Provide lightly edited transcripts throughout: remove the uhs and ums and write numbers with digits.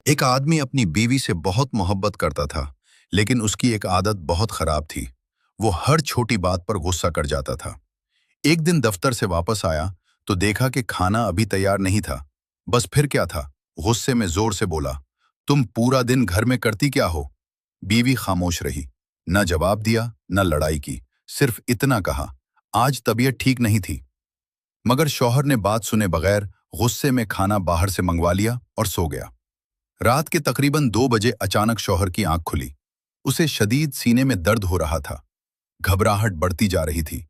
एक आदमी अपनी बीवी से बहुत मोहब्बत करता था, लेकिन उसकी एक आदत बहुत खराब थी। वो हर छोटी बात पर गुस्सा कर जाता था। एक दिन दफ्तर से वापस आया तो देखा कि खाना अभी तैयार नहीं था। बस फिर क्या था, गुस्से में जोर से बोला, तुम पूरा दिन घर में करती क्या हो? बीवी खामोश रही, न जवाब दिया न लड़ाई की, सिर्फ इतना कहा, आज तबीयत ठीक नहीं थी। मगर शौहर ने बात सुने बगैर गुस्से में खाना बाहर से मंगवा लिया और सो गया। रात के तकरीबन 2 बजे अचानक शौहर की आंख खुली। उसे शदीद सीने में दर्द हो रहा था। घबराहट बढ़ती जा रही थी।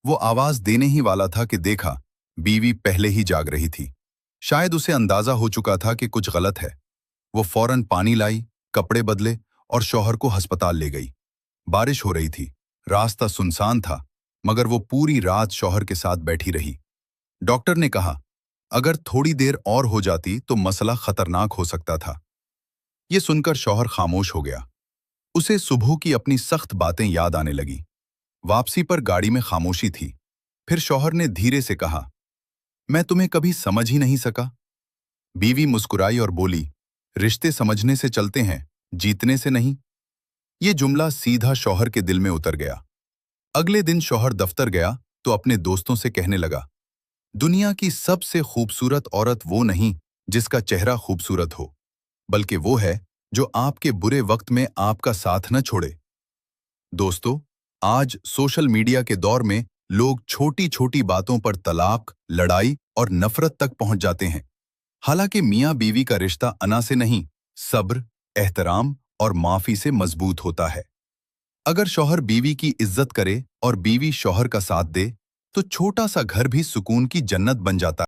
वो आवाज देने ही वाला था कि देखा, बीवी पहले ही जाग रही थी। शायद उसे अंदाजा हो चुका था कि कुछ गलत है। वो फौरन पानी लाई, कपड़े बदले और शौहर को अस्पताल ले गई। बारिश हो रही थी, रास्ता सुनसान था, मगर वो पूरी रात शौहर के साथ बैठी रही। डॉक्टर ने कहा, अगर थोड़ी देर और हो जाती तो मसला खतरनाक हो सकता था। ये सुनकर शौहर खामोश हो गया। उसे सुबह की अपनी सख्त बातें याद आने लगी। वापसी पर गाड़ी में खामोशी थी। फिर शौहर ने धीरे से कहा, मैं तुम्हें कभी समझ ही नहीं सका। बीवी मुस्कुराई और बोली, रिश्ते समझने से चलते हैं, जीतने से नहीं। ये जुमला सीधा शौहर के दिल में उतर गया। अगले दिन शौहर दफ्तर गया तो अपने दोस्तों से कहने लगा, दुनिया की सबसे खूबसूरत औरत वो नहीं जिसका चेहरा खूबसूरत हो, बल्कि वो है जो आपके बुरे वक्त में आपका साथ न छोड़े। दोस्तों, आज सोशल मीडिया के दौर में लोग छोटी छोटी बातों पर तलाक, लड़ाई और नफरत तक पहुंच जाते हैं। हालांकि मियां बीवी का रिश्ता अना से नहीं, सब्र, एहतराम और माफी से मजबूत होता है। अगर शौहर बीवी की इज्जत करे और बीवी शौहर का साथ दे, तो छोटा सा घर भी सुकून की जन्नत बन जाता है।